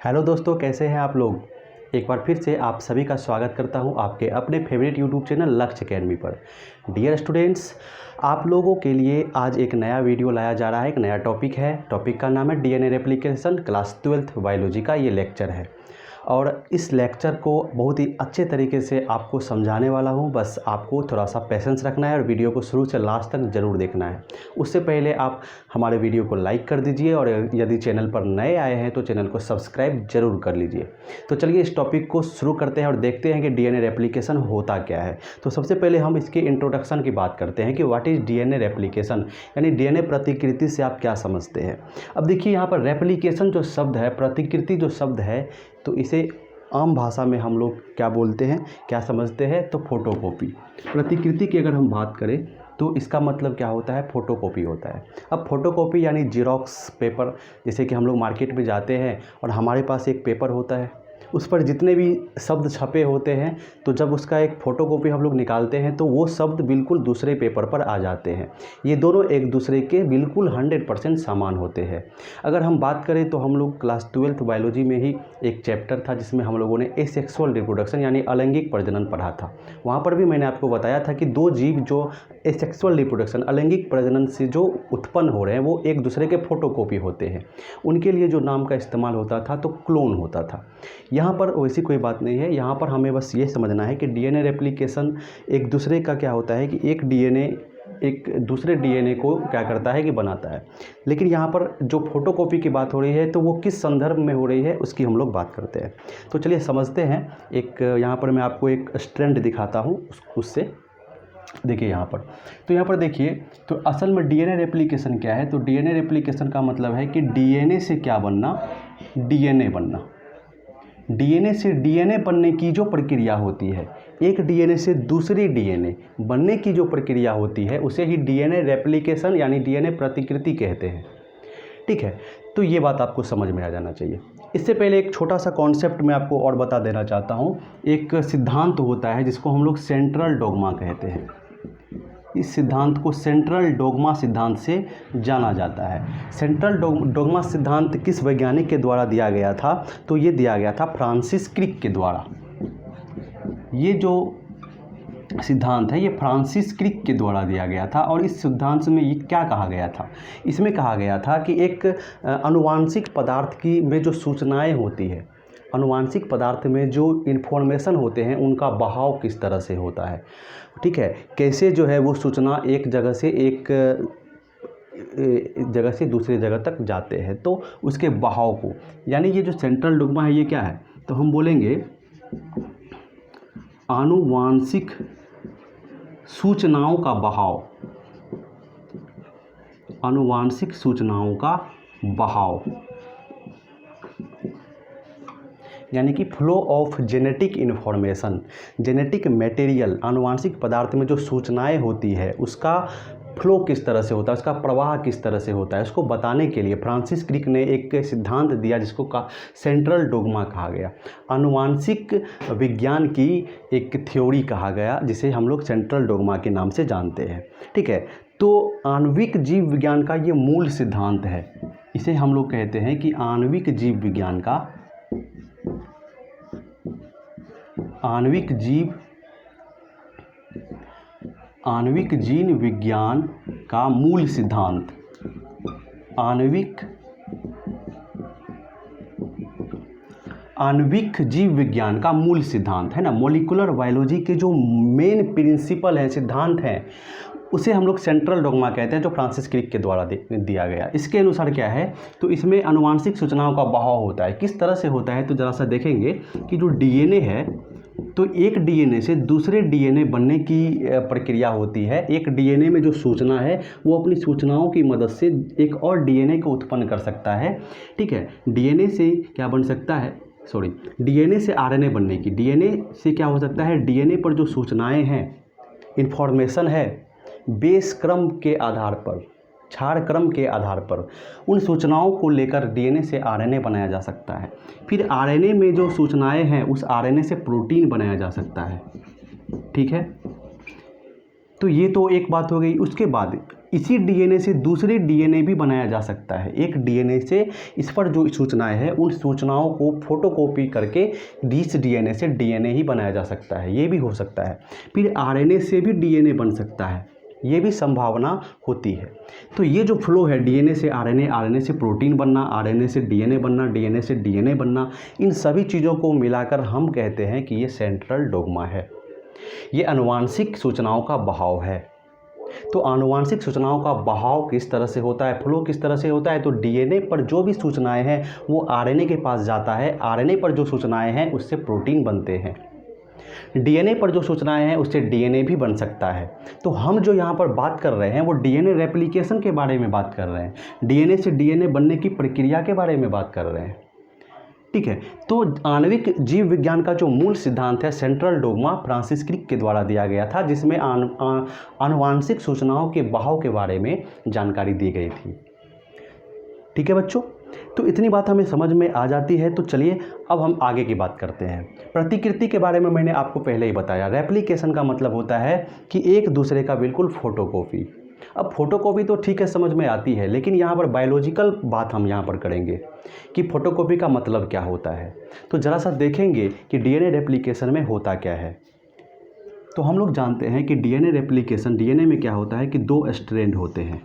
Hello दोस्तों, कैसे हैं आप लोग। एक बार फिर से आप सभी का स्वागत करता हूं आपके अपने फेवरेट यूट्यूब चैनल लक्ष्य अकेडमी पर। डियर स्टूडेंट्स, आप लोगों के लिए आज एक नया वीडियो लाया जा रहा है। एक नया टॉपिक है। टॉपिक का नाम है DNA replication, class 12th biology का ये लेक्चर है और इस लेक्चर को बहुत ही अच्छे तरीके से आपको समझाने वाला हूं। बस आपको थोड़ा सा पेशेंस रखना है और वीडियो को शुरू से लास्ट तक ज़रूर देखना है। उससे पहले आप हमारे वीडियो को लाइक कर दीजिए और यदि चैनल पर नए आए हैं तो चैनल को सब्सक्राइब जरूर कर लीजिए। तो चलिए इस टॉपिक को शुरू करते हैं और देखते हैं कि डीएनए रेप्लिकेशन होता क्या है। तो सबसे पहले हम इसके इंट्रोडक्शन की बात करते हैं कि व्हाट इज़ डीएनए रेप्लिकेशन, यानी डीएनए प्रतिकृति से आप क्या समझते हैं। अब देखिए, यहाँ पर रेप्लिकेशन जो शब्द है, प्रतिकृति जो शब्द है, तो इसे आम भाषा में हम लोग क्या बोलते हैं, क्या समझते हैं, तो फोटोकॉपी। प्रतिकृति की अगर हम बात करें तो इसका मतलब क्या होता है, फोटोकॉपी होता है। अब फोटोकॉपी यानी जीरोक्स पेपर, जैसे कि हम लोग मार्केट में जाते हैं और हमारे पास एक पेपर होता है, उस पर जितने भी शब्द छपे होते हैं, तो जब उसका एक फ़ोटोकॉपी हम लोग निकालते हैं तो वो शब्द बिल्कुल दूसरे पेपर पर आ जाते हैं। ये दोनों एक दूसरे के बिल्कुल 100% समान होते हैं। अगर हम बात करें तो हम लोग क्लास 12th बायोलॉजी में ही एक चैप्टर था जिसमें हम लोगों ने एसेक्सुअल रिप्रोडक्शन यानी अलैंगिक प्रजनन पढ़ा था। वहाँ पर भी मैंने आपको बताया था कि दो जीव जो एसेक्सुअल रिप्रोडक्शन अलैंगिक प्रजनन से जो उत्पन्न हो रहे हैं वो एक दूसरे के फोटोकॉपी होते हैं। उनके लिए जो नाम का इस्तेमाल होता था तो क्लोन होता था। यहाँ पर वैसी कोई बात नहीं है। यहाँ पर हमें बस ये समझना है कि डीएनए रेप्लिकेशन एक दूसरे का क्या होता है कि एक डीएनए एक दूसरे डीएनए को क्या करता है कि बनाता है। लेकिन यहाँ पर जो फोटोकॉपी की बात हो रही है तो वो किस संदर्भ में हो रही है उसकी हम लोग बात करते हैं। तो चलिए समझते हैं। एक यहाँ पर मैं आपको एक स्ट्रैंड दिखाता हूँ, उससे देखिए यहाँ पर। तो यहाँ पर देखिए, तो असल में डीएनए रेप्लिकेशन क्या है। तो डीएनए रेप्लिकेशन का मतलब है कि डीएनए से क्या बनना, डीएनए बनना। डीएनए से डीएनए बनने की जो प्रक्रिया होती है, एक डीएनए से दूसरी डीएनए बनने की जो प्रक्रिया होती है, उसे ही डीएनए रेप्लिकेशन यानी डीएनए प्रतिकृति कहते हैं। ठीक है, तो ये बात आपको समझ में आ जाना चाहिए। इससे पहले एक छोटा सा कॉन्सेप्ट मैं आपको और बता देना चाहता हूँ। एक सिद्धांत होता है जिसको हम लोग सेंट्रल डोग्मा कहते हैं। इस सिद्धांत को सेंट्रल डोग्मा सिद्धांत से जाना जाता है। सेंट्रल डोग्मा सिद्धांत किस वैज्ञानिक के द्वारा दिया गया था, तो ये दिया गया था फ्रांसिस क्रिक के द्वारा। ये जो सिद्धांत है ये फ्रांसिस क्रिक के द्वारा दिया गया था। और इस सिद्धांत में ये क्या कहा गया था, इसमें कहा गया था कि एक आनुवांशिक पदार्थ की में जो सूचनाएं होती है, आनुवांशिक पदार्थ में जो इन्फॉर्मेशन होते हैं उनका बहाव किस तरह से होता है। ठीक है, कैसे जो है वो सूचना एक जगह से दूसरी जगह तक जाते हैं, तो उसके बहाव को, यानी ये जो सेंट्रल डोग्मा है ये क्या है, तो हम बोलेंगे आनुवांशिक सूचनाओं का बहाव, आनुवांशिक सूचनाओं का बहाव, यानी कि flow of genetic information, genetic material, आनुवांशिक पदार्थ में जो सूचनाएं होती है उसका फ्लो किस तरह से होता है, उसका प्रवाह किस तरह से होता है, उसको बताने के लिए फ्रांसिस क्रिक ने एक सिद्धांत दिया जिसको सेंट्रल डोग्मा कहा गया। आनुवांशिक विज्ञान की एक थ्योरी कहा गया जिसे हम लोग सेंट्रल डोग्मा के नाम से जानते हैं। ठीक है, तो आणविक जीव विज्ञान का ये मूल सिद्धांत है। इसे हम लोग कहते हैं कि आणविक जीव विज्ञान का, आणविक जीन विज्ञान का मूल सिद्धांत, आणविक जीव विज्ञान का मूल सिद्धांत है ना, मॉलिक्यूलर बायोलॉजी के जो मेन प्रिंसिपल हैं, सिद्धांत हैं, उसे हम लोग सेंट्रल डोग्मा कहते हैं जो फ्रांसिस क्रिक के द्वारा दिया गया। इसके अनुसार क्या है, तो इसमें आनुवांशिक सूचनाओं का बहाव होता है। किस तरह से होता है, तो ज़रा सा देखेंगे कि जो डीएनए है, तो एक डीएनए से दूसरे डीएनए बनने की प्रक्रिया होती है। एक डीएनए में जो सूचना है वो अपनी सूचनाओं की मदद से एक और डीएनए को उत्पन्न कर सकता है। ठीक है, डीएनए से क्या बन सकता है, डीएनए से आरएनए बनने की, डीएनए से क्या हो सकता है, डीएनए पर जो सूचनाएं हैं, इन्फॉर्मेशन है, बेस क्रम के आधार पर, क्षार क्रम के आधार पर उन सूचनाओं को लेकर डीएनए से आरएनए बनाया जा सकता है। फिर आरएनए में जो सूचनाएं हैं उस आरएनए से प्रोटीन बनाया जा सकता है। ठीक है, तो ये तो एक बात हो गई। उसके बाद इसी डीएनए से दूसरे डीएनए भी बनाया जा सकता है। एक डीएनए से इस पर जो सूचनाएं हैं उन सूचनाओं को फोटोकॉपी करके इस डीएनए से डीएनए ही बनाया जा सकता है, ये भी हो सकता है। फिर आरएनए से भी डीएनए बन सकता है, ये भी संभावना होती है। तो ये जो फ्लो है डीएनए से आरएनए, आरएनए से प्रोटीन बनना, आरएनए से डीएनए बनना, डीएनए से डीएनए बनना, इन सभी चीज़ों को मिलाकर हम कहते हैं कि ये सेंट्रल डोग्मा है, ये आनुवांशिक सूचनाओं का बहाव है। तो आनुवांशिक सूचनाओं का बहाव किस तरह से होता है, फ्लो किस तरह से होता है? तो डीएनए पर जो भी सूचनाएं हैं वो आरएनए के पास जाता है, आरएनए पर जो सूचनाएं हैं उससे प्रोटीन बनते हैं, डीएनए पर जो सूचनाएं हैं उससे डीएनए भी बन सकता है। तो हम जो यहाँ पर बात कर रहे हैं वो डीएनए रेप्लिकेशन के बारे में बात कर रहे हैं, डीएनए से डीएनए बनने की प्रक्रिया के बारे में बात कर रहे हैं, ठीक है। तो आणविक जीव विज्ञान का जो मूल सिद्धांत है सेंट्रल डोग्मा फ्रांसिस क्रिक के द्वारा दिया गया था, जिसमें आनुवांशिक सूचनाओं के बहाव के बारे में जानकारी दी गई थी, ठीक है बच्चों। तो इतनी बात हमें समझ में आ जाती है। तो चलिए अब हम आगे की बात करते हैं। प्रतिकृति के बारे में मैंने आपको पहले ही बताया। रेप्लिकेशन का मतलब होता है कि एक दूसरे का बिल्कुल फोटोकॉपी। अब फोटोकॉपी तो ठीक है, समझ में आती है, लेकिन यहाँ पर बायोलॉजिकल बात हम यहाँ पर करेंगे कि फोटोकॉपी का मतलब क्या होता है। तो ज़रा सा देखेंगे कि डीएनए रेप्लिकेशन में होता क्या है। तो हम लोग जानते हैं कि डीएनए रेप्लिकेशन, डीएनए में क्या होता है कि 2 स्ट्रैंड होते हैं,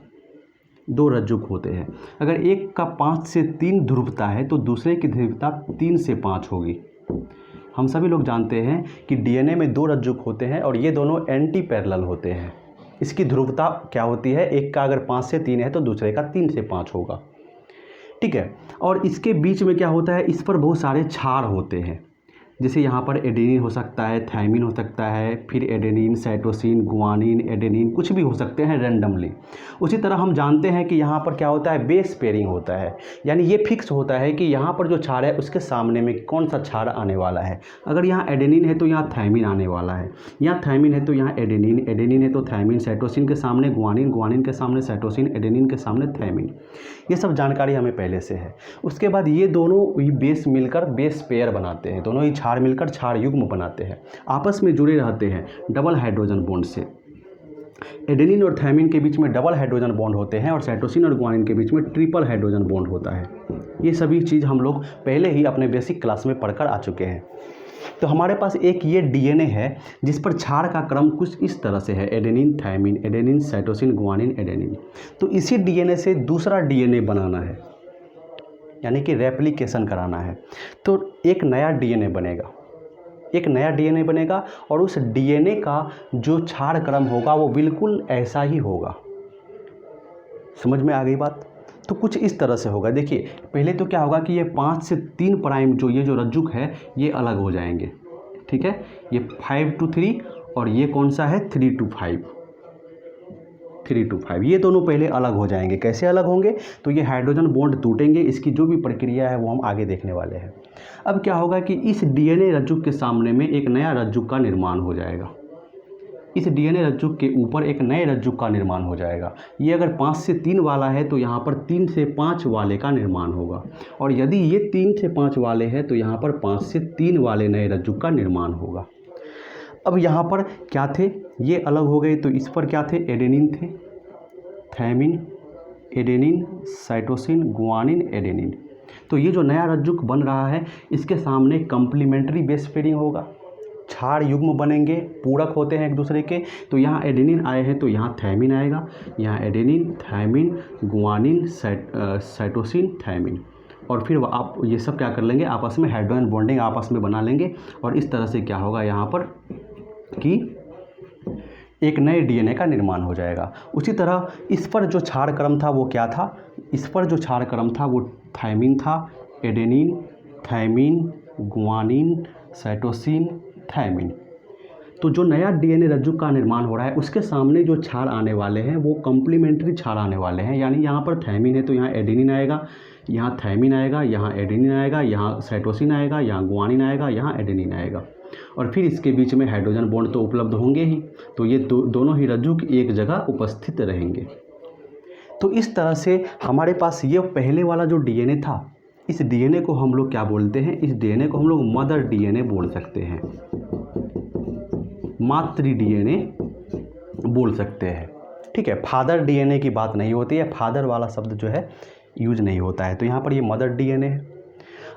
2 रज्जुक होते हैं। अगर एक का 5 से 3 ध्रुवता है तो दूसरे की ध्रुवता 3 से 5 होगी। हम सभी लोग जानते हैं कि डीएनए में 2 रज्जुक होते हैं और ये दोनों एंटी पैरेलल होते हैं। इसकी ध्रुवता क्या होती है, एक का अगर 5 से 3 है तो दूसरे का 3 से 5 होगा, ठीक है। और इसके बीच में क्या होता है, इस पर बहुत सारे क्षार होते हैं। जैसे यहाँ पर एडेनिन हो सकता है, थायमिन हो सकता है, फिर एडेनिन, साइटोसिन, गुआनिन, एडेनिन, कुछ भी हो सकते हैं रैंडमली। उसी तरह हम जानते हैं कि यहाँ पर क्या होता है, बेस पेयरिंग होता है, यानी ये फिक्स होता है कि यहाँ पर जो क्षार है उसके सामने में कौन सा क्षार आने वाला है। अगर यहाँ एडेनिन है तो यहाँ थायमिन आने वाला है, यहाँ थायमिन है तो यहाँ एडेनिन, एडेनिन है तो थायमिन, साइटोसिन के सामने गुआनिन, गुआनिन के सामने साइटोसिन, एडेनिन के सामने थायमिन। ये सब जानकारी हमें पहले से है। उसके बाद ये दोनों ही बेस मिलकर बेस पेयर बनाते हैं, दोनों ही क्षार मिलकर क्षार युग्म बनाते हैं, आपस में जुड़े रहते हैं डबल हाइड्रोजन बॉन्ड से। एडेनिन और थायमिन के बीच में डबल हाइड्रोजन बॉन्ड होते हैं और साइटोसिन और गुआनिन के बीच में ट्रिपल हाइड्रोजन बॉन्ड होता है। ये सभी चीज़ हम लोग पहले ही अपने बेसिक क्लास में पढ़कर आ चुके हैं। तो हमारे पास एक ये डीएनए है जिस पर क्षार का क्रम कुछ इस तरह से है, adenine, thymine, adenine, cytosine, guanine, adenine. तो इसी डीएनए से दूसरा डीएनए बनाना है, यानी कि रेप्लिकेशन कराना है। तो एक नया डीएनए बनेगा, एक नया डीएनए बनेगा और उस डीएनए का जो क्षार क्रम होगा वो बिल्कुल ऐसा ही होगा। समझ में आ गई बात? तो कुछ इस तरह से होगा। देखिए पहले तो क्या होगा कि ये 5 से 3 प्राइम जो ये जो रज्जुक है ये अलग हो जाएंगे, ठीक है। ये 5 to 3 और ये कौन सा है 3 to 5, 3 to 5, ये दोनों पहले अलग हो जाएंगे। कैसे अलग होंगे? तो ये हाइड्रोजन बॉन्ड टूटेंगे, इसकी जो भी प्रक्रिया है वो हम आगे देखने वाले हैं। अब क्या होगा कि इस डीएनए रज्जुक के सामने में एक नया रज्जुक का निर्माण हो जाएगा, इस डीएनए रज्जुक के ऊपर एक नए रज्जुक का निर्माण हो जाएगा। ये अगर 5 से 3 वाला है तो यहाँ पर 3 से 5 वाले का निर्माण होगा, और यदि ये 3 से 5 वाले हैं तो यहाँ पर 5 से 3 वाले नए रज्जुक का निर्माण होगा। अब यहाँ पर क्या थे, ये अलग हो गए, तो इस पर क्या थे, एडेनिन थे, thymine, adenine, cytosine, guanine, adenine. तो ये जो नया रज्जुक बन रहा है इसके सामने कंप्लीमेंट्री बेस पेयरिंग होगा, क्षार युग्म बनेंगे, पूरक होते हैं एक दूसरे के। तो यहाँ एडेनिन आए हैं तो यहाँ थायमिन आएगा, यहाँ adenine, thymine, guanine, cytosine, thymine, और फिर आप ये सब क्या कर लेंगे, आपस में हाइड्रोजन बॉन्डिंग आपस में बना लेंगे। और इस तरह से क्या होगा यहाँ पर कि एक नए डीएनए का निर्माण हो जाएगा। उसी तरह इस पर जो क्षार क्रम था वो क्या था, इस पर जो क्षार क्रम था वो थायमिन था, adenine, thymine, guanine, cytosine, thymine. तो जो नया डीएनए रज्जुक का निर्माण हो रहा है उसके सामने जो क्षार आने वाले हैं वो कॉम्प्लीमेंट्री क्षार आने वाले हैं, यानी यहाँ पर थायमिन है तो यहाँ एडेनिन आएगा, यहाँ थायमिन आएगा, यहाँ एडेनिन आएगा, यहाँ साइटोसिन आएगा, यहाँ गुआनिन आएगा, यहाँ एडेनिन आएगा, और फिर इसके बीच में हाइड्रोजन बॉन्ड तो उपलब्ध होंगे ही। तो ये दोनों ही रज्जुक एक जगह उपस्थित रहेंगे। तो इस तरह से हमारे पास ये पहले वाला जो डीएनए था, इस डीएनए को हम लोग क्या बोलते हैं, इस डीएनए को हम लोग मदर डीएनए बोल सकते हैं, मातृ डीएनए बोल सकते हैं, ठीक है, फादर डीएनए की बात नहीं होती है, फादर वाला शब्द जो है यूज नहीं होता है। तो यहाँ पर ये मदर डीएनए है।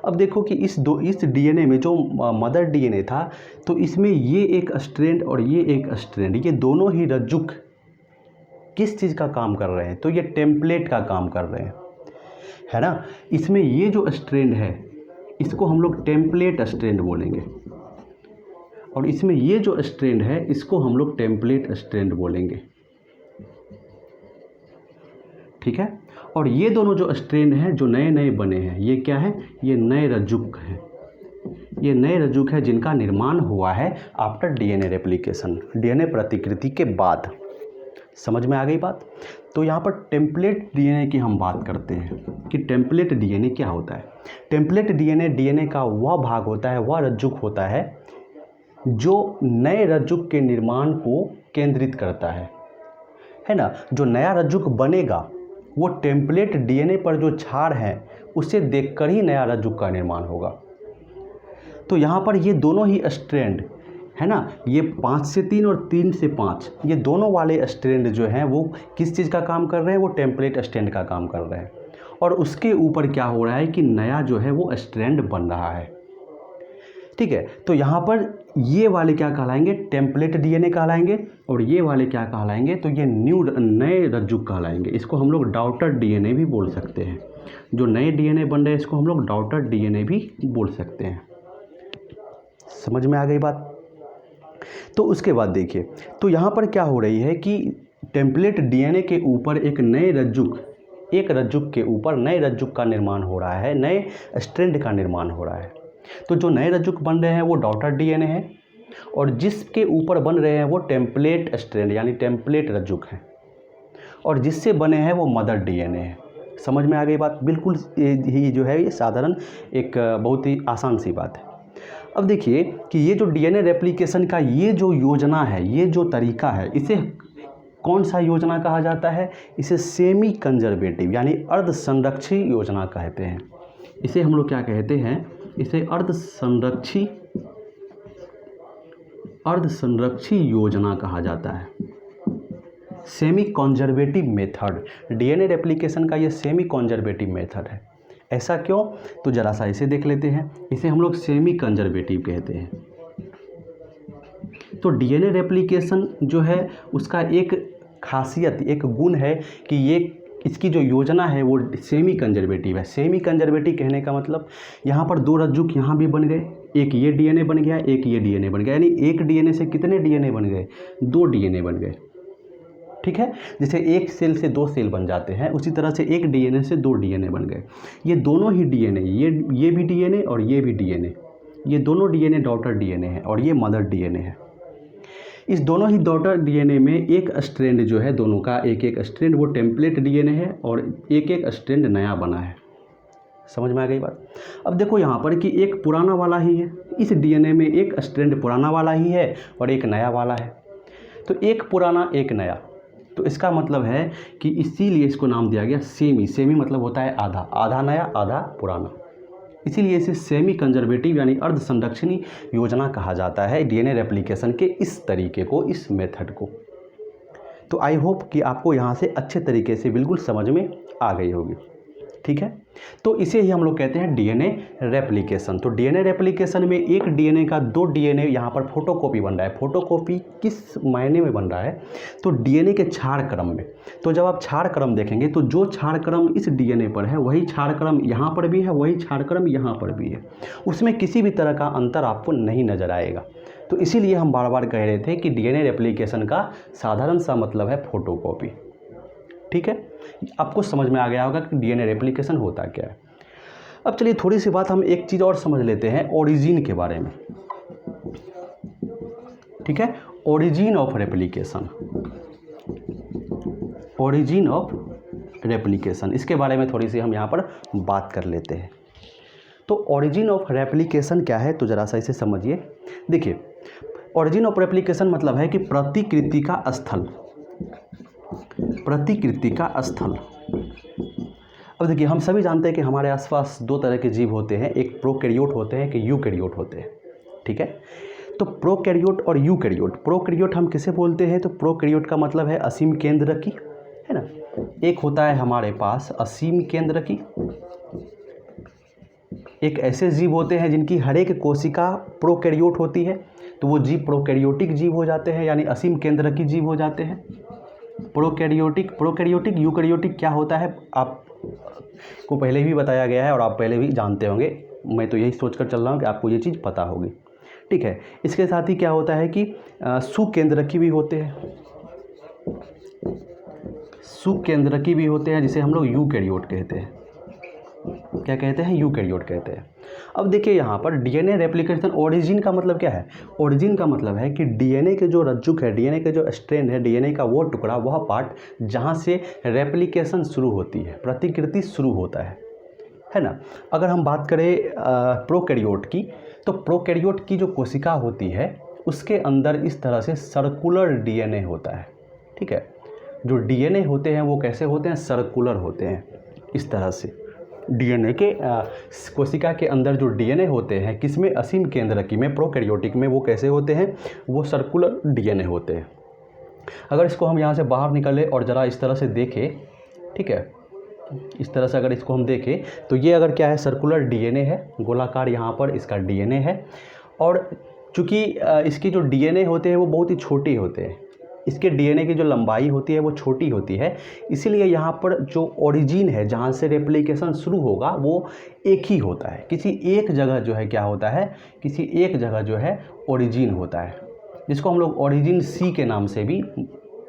अब देखो कि इस डीएनए में जो मदर डीएनए था, तो इसमें ये एक स्ट्रैंड और ये एक स्ट्रैंड, ये दोनों ही रज्जुक किस चीज़ का काम कर रहे हैं? तो ये टेम्पलेट का काम कर रहे हैं, है ना। इसमें ये जो स्ट्रैंड है इसको हम लोग टेम्पलेट स्ट्रैंड बोलेंगे, और इसमें ये जो स्ट्रैंड है इसको हम लोग टेम्पलेट स्ट्रैंड बोलेंगे, ठीक है। और ये दोनों जो स्ट्रैंड हैं जो नए नए बने हैं, ये क्या है? ये नए रज्जुक हैं। ये नए रज्जुक है जिनका निर्माण हुआ है आफ्टर डीएनए रेप्लिकेशन, डीएनए प्रतिकृति के बाद। समझ में आ गई बात? तो यहाँ पर टेम्पलेट डीएनए की हम बात करते हैं कि टेम्पलेट डीएनए क्या होता है। टेम्पलेट डीएनए का वह भाग होता है, वह रज्जुक होता है जो नए रज्जुक के निर्माण को केंद्रित करता है ना। जो नया रज्जुक बनेगा वो टेम्पलेट डीएनए पर जो छाड़ है उसे देखकर ही नया रज्जुक का निर्माण होगा। तो यहाँ पर ये दोनों ही स्ट्रैंड है ना, ये 5 से 3 और 3 से 5, ये दोनों वाले स्ट्रैंड जो हैं वो किस चीज़ का काम कर रहे हैं? वो टेम्पलेट स्ट्रैंड का काम कर रहे हैं। और उसके ऊपर क्या हो रहा है कि नया जो है वो स्ट्रैंड बन रहा है, ठीक है। तो यहाँ पर ये वाले क्या कहलाएंगे? टेम्पलेट डीएनए कहलाएंगे, और ये वाले क्या कहलाएंगे? तो ये नए रज्जुक कहलाएंगे। इसको हम लोग डॉटर डीएनए भी बोल सकते हैं। जो नए डीएनए बन रहे हैं इसको हम लोग डॉटर डीएनए भी बोल सकते हैं। समझ में आ गई बात? तो उसके बाद देखिए, तो यहाँ पर क्या हो रही है कि टेम्पलेट डीएनए के ऊपर एक रज्जुक के ऊपर नए रज्जुक का निर्माण हो रहा है, नए स्ट्रैंड का निर्माण हो रहा है। तो जो नए रज्जुक बन रहे हैं वो डॉटर डीएनए है, और जिसके ऊपर बन रहे हैं वो टेम्पलेट स्ट्रैंड यानी टेम्पलेट रज्जुक हैं, और जिससे बने हैं वो मदर डीएनए है। समझ में आ गई बात? बिल्कुल ही जो है ये साधारण एक बहुत ही आसान सी बात है। अब देखिए कि ये जो डीएनए रेप्लिकेशन का ये जो योजना है, ये जो तरीका है, इसे कौन सा योजना कहा जाता है? इसे सेमी कंजर्वेटिव यानी अर्ध संरक्षी योजना कहते हैं। इसे हम लोग क्या कहते हैं? इसे अर्ध संरक्षी योजना कहा जाता है। Semi conservative method, DNA replication का ये सेमी कंजर्वेटिव मेथड है। ऐसा क्यों? तो जरा सा इसे देख लेते हैं। इसे हम लोग सेमी कंजर्वेटिव कहते हैं। तो डीएनए रेप्लिकेशन जो है उसका एक खासियत, एक गुण है कि ये इसकी जो योजना है वो सेमी कंजर्वेटिव है। सेमी कंजर्वेटिव कहने का मतलब यहाँ पर 2 रज्जुक यहाँ भी बन गए, एक ये डीएनए बन गया, एक ये डीएनए बन गया, यानी एक डीएनए से कितने डीएनए बन गए? 2 डीएनए बन गए, ठीक है। जैसे एक सेल से 2 सेल बन जाते हैं, उसी तरह से एक डीएनए से 2 डीएनए बन गए। ये दोनों ही डीएनए, ये भी डीएनए और ये भी डीएनए, ये दोनों डीएनए डॉटर डीएनए है, और ये मदर डीएनए है। इस दोनों ही डॉटर डीएनए में एक स्ट्रैंड जो है, दोनों का एक एक स्ट्रैंड वो टेम्पलेट डीएनए है, और एक एक स्ट्रैंड नया बना है। समझ में आ गई बात? अब देखो यहाँ पर कि एक पुराना वाला ही है, इस डीएनए में एक स्ट्रैंड पुराना वाला ही है और एक नया वाला है। तो एक पुराना एक नया, तो इसका मतलब है कि इसीलिए इसको नाम दिया गया सेमी। सेमी मतलब होता है आधा, आधा नया आधा पुराना, इसीलिए इसे सेमी कंजर्वेटिव यानी अर्ध संरक्षणी योजना कहा जाता है डीएनए रेप्लिकेशन के इस तरीके को, इस मेथड को। तो आई होप कि आपको यहाँ से अच्छे तरीके से बिल्कुल समझ में आ गई होगी, ठीक है। तो इसे ही हम लोग कहते हैं डीएनए रेप्लिकेशन। तो डीएनए रेप्लिकेशन में एक डीएनए का 2 डीएनए यहाँ पर फोटोकॉपी बन रहा है। फोटोकॉपी किस मायने में बन रहा है? तो डीएनए के क्षार क्रम में। तो जब आप क्षार क्रम देखेंगे तो जो क्षार क्रम इस डीएनए पर है वही क्षार क्रम यहाँ पर भी है, वही क्षार क्रम यहाँ पर भी है, उसमें किसी भी तरह का अंतर आपको नहीं नजर आएगा। तो इसीलिए हम बार बार कह रहे थे कि डीएनए रेप्लिकेशन का साधारण सा मतलब है फोटोकॉपी, ठीक है। आपको समझ में आ गया होगा कि डीएनए रेप्लिकेशन होता क्या है। अब चलिए थोड़ी सी बात हम एक चीज़ और समझ लेते हैं ओरिजिन के बारे में, ठीक है। Origin of replication, origin of replication, इसके बारे में थोड़ी सी हम यहाँ पर बात कर लेते हैं। तो ओरिजिन ऑफ रेप्लिकेशन क्या है? तो ज़रा सा इसे समझिए। देखिए, ओरिजिन ऑफ रेप्लिकेशन मतलब है कि प्रतिकृति का स्थल, प्रतिकृति का स्थल। अब देखिए, हम सभी जानते हैं कि हमारे आसपास 2 तरह के जीव होते हैं, एक प्रोकैरियोट होते हैं, कि यूकैरियोट होते हैं, ठीक है। तो प्रोकैरियोट और यूकैरियोट, प्रोकैरियोट हम किसे बोलते हैं? तो प्रोकैरियोट का मतलब है असीम केंद्रकी, है ना। एक होता है हमारे पास असीम केंद्रकी, एक ऐसे जीव होते हैं जिनकी हर एक कोशिका प्रोकैरियोट होती है, तो वो जीव प्रोकैरियोटिक जीव हो जाते हैं, यानी असीम केंद्रकी जीव हो जाते हैं। प्रोकैरियोटिक यूकैरियोटिक क्या होता है आपको पहले भी बताया गया है और आप पहले भी जानते होंगे, मैं तो यही सोचकर चल रहा हूँ कि आपको ये चीज़ पता होगी, ठीक है। इसके साथ ही क्या होता है कि सुकेंद्रकी भी होते हैं, सुकेंद्रकी भी होते हैं, जिसे हम लोग यूकैरियोट कहते हैं। क्या कहते हैं? यूकैरियोट कहते हैं। अब देखिए यहाँ पर डीएनए रेप्लिकेशन, ओरिजिन का मतलब क्या है? ओरिजिन का मतलब है कि डीएनए के जो रज्जुक है, डीएनए के जो स्ट्रैंड है, डीएनए का वो टुकड़ा, वह पार्ट जहाँ से रेप्लिकेशन शुरू होती है, प्रतिकृति शुरू होता है ना। अगर हम बात करें प्रोकैरियोट की, तो प्रोकैरियोट की जो कोशिका होती है उसके अंदर इस तरह से सर्कुलर डीएनए होता है, ठीक है। जो डीएनए होते हैं वो कैसे होते हैं? सर्कुलर होते हैं। इस तरह से डीएनए के कोशिका के अंदर जो डीएनए होते हैं, किसमें? असीम केंद्रकी में, प्रोकैरियोटिक में, वो कैसे होते हैं? वो सर्कुलर डीएनए होते हैं। अगर इसको हम यहाँ से बाहर निकलें और ज़रा इस तरह से देखें, ठीक है, इस तरह से अगर इसको हम देखें तो ये अगर क्या है? सर्कुलर डीएनए है, गोलाकार यहाँ पर इसका डीएनए है। और चूँकि इसकी जो डीएनए होते हैं वो बहुत ही छोटे होते हैं, इसके डीएनए की जो लंबाई होती है वो छोटी होती है, इसीलिए यहाँ पर जो ओरिजिन है, जहाँ से रेप्लिकेशन शुरू होगा, वो एक ही होता है। किसी एक जगह जो है क्या होता है? किसी एक जगह जो है ओरिजिन होता है, जिसको हम लोग ओरिजिन सी के नाम से भी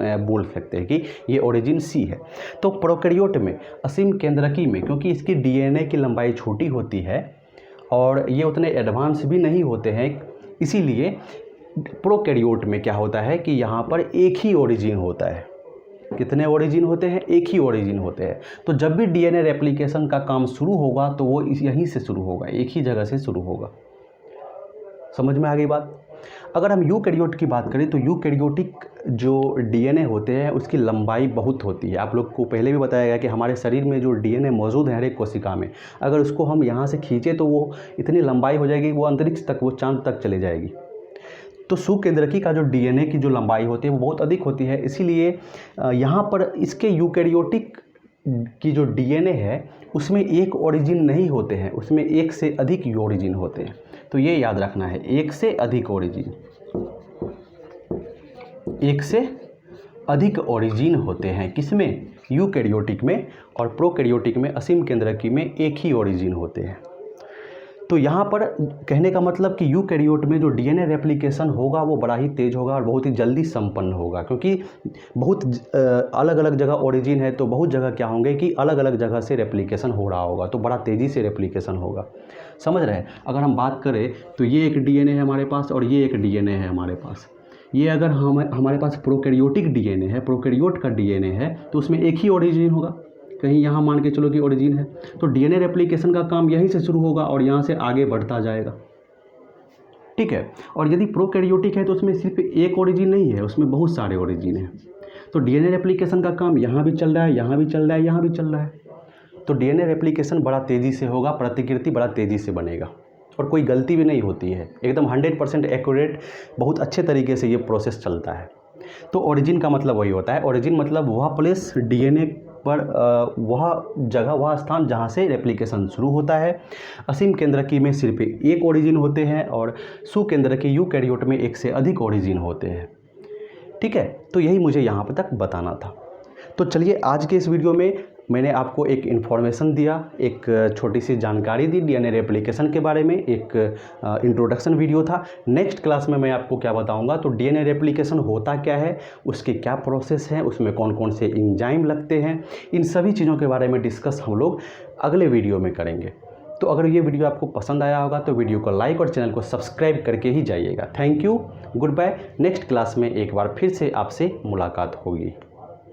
बोल सकते हैं कि ये ओरिजिन सी है। तो प्रोकैरियोट में, असीम केंद्रकी में, क्योंकि इसकी डीएनए की लंबाई छोटी होती है और ये उतने एडवांस भी नहीं होते हैं, इसीलिए प्रोकैरियोट में क्या होता है कि यहाँ पर एक ही ओरिजिन होता है। कितने ओरिजिन होते हैं? एक ही ओरिजिन होते हैं। तो जब भी डीएनए रेप्लिकेशन का काम शुरू होगा तो वो यहीं से शुरू होगा, एक ही जगह से शुरू होगा। समझ में आ गई बात? अगर हम यूकैरियोट की बात करें तो यूकैरियोटिक जो डीएनए होते हैं उसकी लंबाई बहुत होती है। आप लोग को पहले भी बताया गया कि हमारे शरीर में जो डीएनए मौजूद है हर एक कोशिका में, अगर उसको हम यहाँ से खींचें तो वो इतनी लंबाई हो जाएगी, वो अंतरिक्ष तक, वो चाँद तक चले जाएगी। तो सुकेंद्रकी का जो डीएनए की जो लंबाई होती है वो बहुत अधिक होती है, इसीलिए यहाँ पर इसके यूकैरियोटिक की जो डीएनए है उसमें एक ओरिजिन नहीं होते हैं, उसमें एक से अधिक ओरिजिन होते हैं। तो ये याद रखना है, एक से अधिक ओरिजिन, एक से अधिक ओरिजिन होते हैं। किसमें? यूकैरियोटिक में। और प्रोकैरियोटिक में, असीम केंद्रकी में, एक ही ओरिजिन होते हैं। तो यहाँ पर कहने का मतलब कि यूकैरियोट में जो डीएनए रेप्लिकेशन होगा वो बड़ा ही तेज़ होगा और बहुत ही जल्दी संपन्न होगा, क्योंकि बहुत अलग अलग जगह ओरिजिन है, तो बहुत जगह क्या होंगे कि अलग अलग जगह से रेप्लिकेशन हो रहा होगा, तो बड़ा तेज़ी से रेप्लिकेशन होगा। समझ रहे हैं? अगर हम बात करें तो ये एक डीएनए है हमारे पास और ये एक डीएनए है हमारे पास। ये अगर हमारे पास प्रोकैरियोटिक डीएनए है, प्रोकैरियोट का डीएनए है, तो उसमें एक ही ओरिजिन होगा, कहीं यहाँ मान के चलो कि ओरिजिन है, तो डीएनए रेप्लिकेशन का काम यहीं से शुरू होगा और यहाँ से आगे बढ़ता जाएगा, ठीक है। और यदि प्रोकैरियोटिक है तो उसमें सिर्फ एक ओरिजिन नहीं है, उसमें बहुत सारे ओरिजिन हैं। तो डीएनए रेप्लिकेशन का काम यहाँ भी चल रहा है, यहाँ भी चल रहा है, यहाँ भी चल रहा है, तो डीएनए रेप्लिकेशन बड़ा तेज़ी से होगा, प्रतिकृति बड़ा तेज़ी से बनेगा और कोई गलती भी नहीं होती है, एकदम 100% एक्यूरेट, बहुत अच्छे तरीके से ये प्रोसेस चलता है। तो ओरिजिन का मतलब वही होता है, ओरिजिन मतलब वह प्लेस डीएनए पर, वह जगह, वह स्थान जहाँ से रेप्लिकेशन शुरू होता है। असीम केंद्रकी में सिर्फ एक ओरिजिन होते हैं और सुकेंद्रकी यूकैरियोट में एक से अधिक ओरिजिन होते हैं, ठीक है। तो यही मुझे यहाँ पर तक बताना था। तो चलिए, आज के इस वीडियो में मैंने आपको एक इन्फॉर्मेशन दिया, एक छोटी सी जानकारी दी डीएनए रेप्लिकेशन के बारे में, एक इंट्रोडक्शन वीडियो था। नेक्स्ट क्लास में मैं आपको क्या बताऊंगा, तो डीएनए रेप्लिकेशन होता क्या है, उसके क्या प्रोसेस हैं, उसमें कौन कौन से एंजाइम लगते हैं, इन सभी चीज़ों के बारे में डिस्कस हम लोग अगले वीडियो में करेंगे। तो अगर ये वीडियो आपको पसंद आया होगा तो वीडियो को लाइक और चैनल को सब्सक्राइब करके ही जाइएगा। Thank you, goodbye. Next class में एक बार फिर से आपसे मुलाकात होगी।